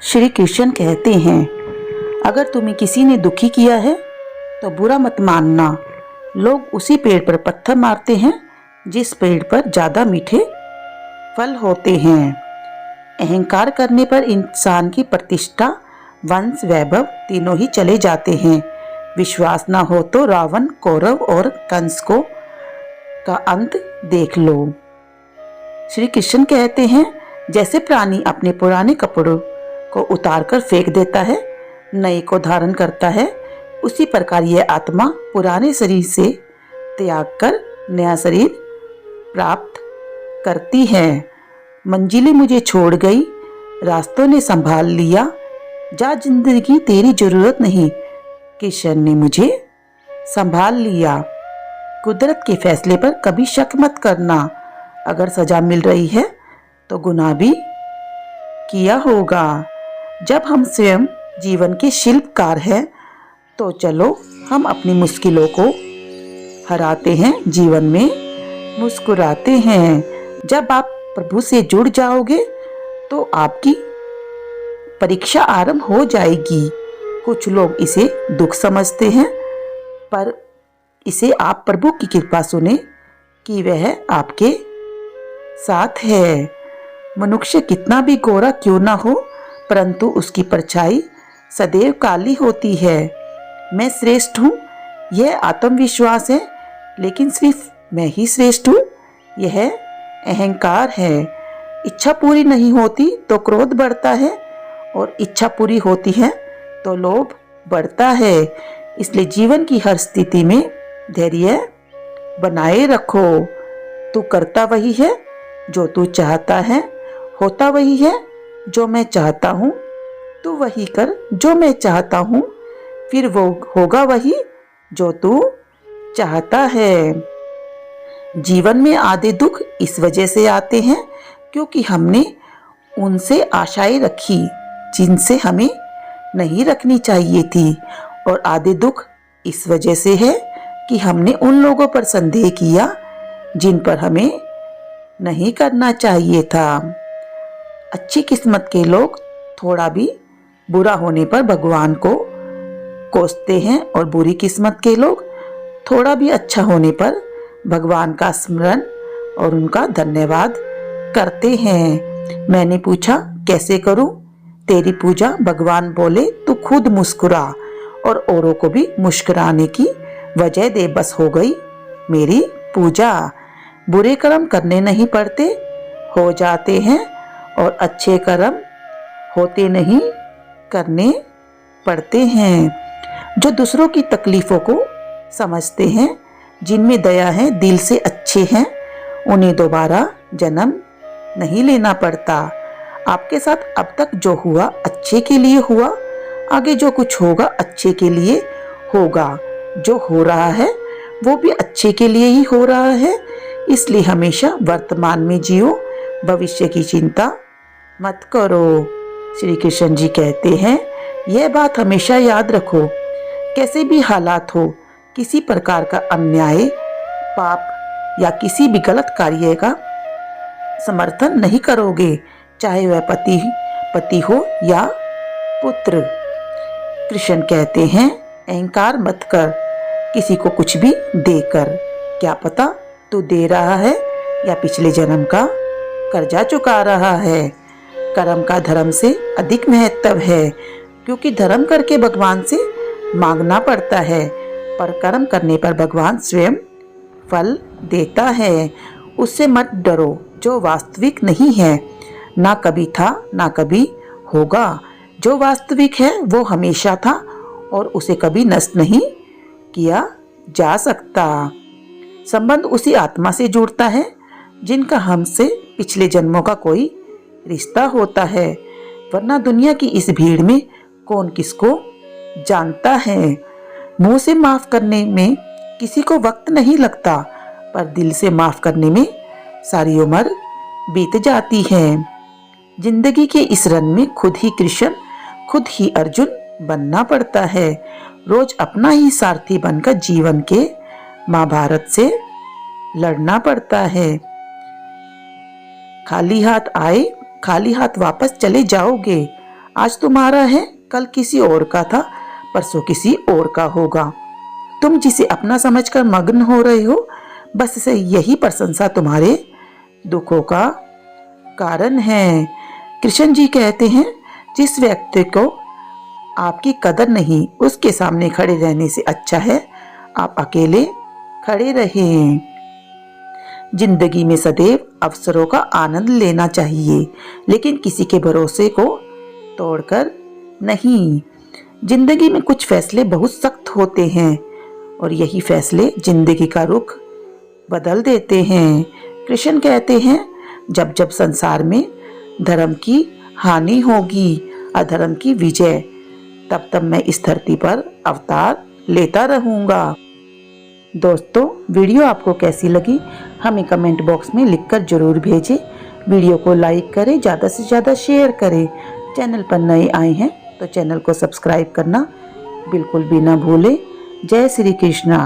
श्री कृष्ण कहते हैं, अगर तुम्हें किसी ने दुखी किया है तो बुरा मत मानना। लोग उसी पेड़ पर पत्थर मारते हैं जिस पेड़ पर ज़्यादा मीठे फल होते हैं। अहंकार करने पर इंसान की प्रतिष्ठा, वंश, वैभव तीनों ही चले जाते हैं। विश्वास ना हो तो रावण, कौरव और कंस को का अंत देख लो। श्री कृष्ण कहते हैं, जैसे प्राणी अपने पुराने कपड़ों को उतारकर फेंक देता है, नए को धारण करता है, उसी प्रकार यह आत्मा पुराने शरीर से त्याग कर नया शरीर प्राप्त करती है। मंजिलें मुझे छोड़ गई, रास्तों ने संभाल लिया, जा जिंदगी तेरी जरूरत नहीं, कृष्ण ने मुझे संभाल लिया। कुदरत के फैसले पर कभी शक मत करना। अगर सजा मिल रही है तो गुनाह भी किया होगा। जब हम स्वयं जीवन के शिल्पकार हैं तो चलो हम अपनी मुश्किलों को हराते हैं, जीवन में मुस्कुराते हैं। जब आप प्रभु से जुड़ जाओगे तो आपकी परीक्षा आरंभ हो जाएगी। कुछ लोग इसे दुख समझते हैं, पर इसे आप प्रभु की कृपा सुने कि वह आपके साथ है। मनुष्य कितना भी गोरा क्यों ना हो, परंतु उसकी परछाई सदैव काली होती है। मैं श्रेष्ठ हूँ, यह आत्मविश्वास है, लेकिन सिर्फ मैं ही श्रेष्ठ हूँ, यह अहंकार है। इच्छा पूरी नहीं होती तो क्रोध बढ़ता है, और इच्छा पूरी होती है तो लोभ बढ़ता है। इसलिए जीवन की हर स्थिति में धैर्य बनाए रखो। तू करता वही है जो तू चाहता है, होता वही है जो मैं चाहता हूँ। तू वही कर जो मैं चाहता हूँ, फिर वो होगा वही जो तू चाहता है। जीवन में आधे दुख इस वजह से आते हैं क्योंकि हमने उनसे आशाएं रखी जिनसे हमें नहीं रखनी चाहिए थी, और आधे दुख इस वजह से है कि हमने उन लोगों पर संदेह किया जिन पर हमें नहीं करना चाहिए था। अच्छी किस्मत के लोग थोड़ा भी बुरा होने पर भगवान को कोसते हैं, और बुरी किस्मत के लोग थोड़ा भी अच्छा होने पर भगवान का स्मरण और उनका धन्यवाद करते हैं। मैंने पूछा, कैसे करूं तेरी पूजा? भगवान बोले, तू खुद मुस्कुरा और औरों को भी मुस्कुराने की वजह दे, बस हो गई मेरी पूजा। बुरे कर्म करने नहीं पड़ते, हो जाते हैं, और अच्छे कर्म होते नहीं, करने पड़ते हैं। जो दूसरों की तकलीफों को समझते हैं, जिनमें दया है, दिल से अच्छे हैं, उन्हें दोबारा जन्म नहीं लेना पड़ता। आपके साथ अब तक जो हुआ अच्छे के लिए हुआ, आगे जो कुछ होगा अच्छे के लिए होगा। जो हो रहा है वो भी अच्छे के लिए ही हो रहा है, इसलिए हमेशा वर्तमान में जियो, भविष्य की चिंता मत करो। श्री कृष्ण जी कहते हैं, यह बात हमेशा याद रखो, कैसे भी हालात हो, किसी प्रकार का अन्याय, पाप या किसी भी गलत कार्य का समर्थन नहीं करोगे, चाहे वह पति हो या पुत्र। कृष्ण कहते हैं, अहंकार मत कर किसी को कुछ भी देकर। क्या पता तू दे रहा है या पिछले जन्म का कर्जा चुका रहा है। कर्म का धर्म से अधिक महत्व है, क्योंकि धर्म करके भगवान से मांगना पड़ता है, पर कर्म करने पर भगवान स्वयं फल देता है। उससे मत डरो जो वास्तविक नहीं है, ना कभी था ना कभी होगा। जो वास्तविक है वो हमेशा था और उसे कभी नष्ट नहीं किया जा सकता। संबंध उसी आत्मा से जुड़ता है जिनका हमसे पिछले जन्मों का कोई रिश्ता होता है, वरना दुनिया की इस भीड़ में कौन किसको जानता है। मुंह से माफ करने में किसी को वक्त नहीं लगता, पर दिल से माफ करने में सारी उम्र बीत जाती है। जिंदगी के इस रन में खुद ही कृष्ण, खुद ही अर्जुन बनना पड़ता है। रोज अपना ही सारथी बनकर जीवन के महाभारत से लड़ना पड़ता है। खाली हाथ आए, खाली हाथ वापस चले जाओगे। आज तुम्हारा है, कल किसी और का था, परसों किसी और का होगा। तुम जिसे अपना समझकर मग्न हो रहे हो, बस से यही प्रशंसा तुम्हारे दुखों का कारण है। कृष्ण जी कहते हैं, जिस व्यक्ति को आपकी कदर नहीं, उसके सामने खड़े रहने से अच्छा है आप अकेले खड़े रहें। जिंदगी में सदैव अवसरों का आनंद लेना चाहिए, लेकिन किसी के भरोसे को तोड़कर नहीं। जिंदगी में कुछ फैसले बहुत सख्त होते हैं और यही फैसले जिंदगी का रुख बदल देते हैं। कृष्ण कहते हैं, जब जब संसार में धर्म की हानि होगी, अधर्म की विजय, तब तब मैं इस धरती पर अवतार लेता रहूंगा। दोस्तों, वीडियो आपको कैसी लगी हमें कमेंट बॉक्स में लिखकर जरूर भेजें। वीडियो को लाइक करें, ज़्यादा से ज़्यादा शेयर करें। चैनल पर नए आए हैं तो चैनल को सब्सक्राइब करना बिल्कुल भी ना भूलें। जय श्री कृष्णा।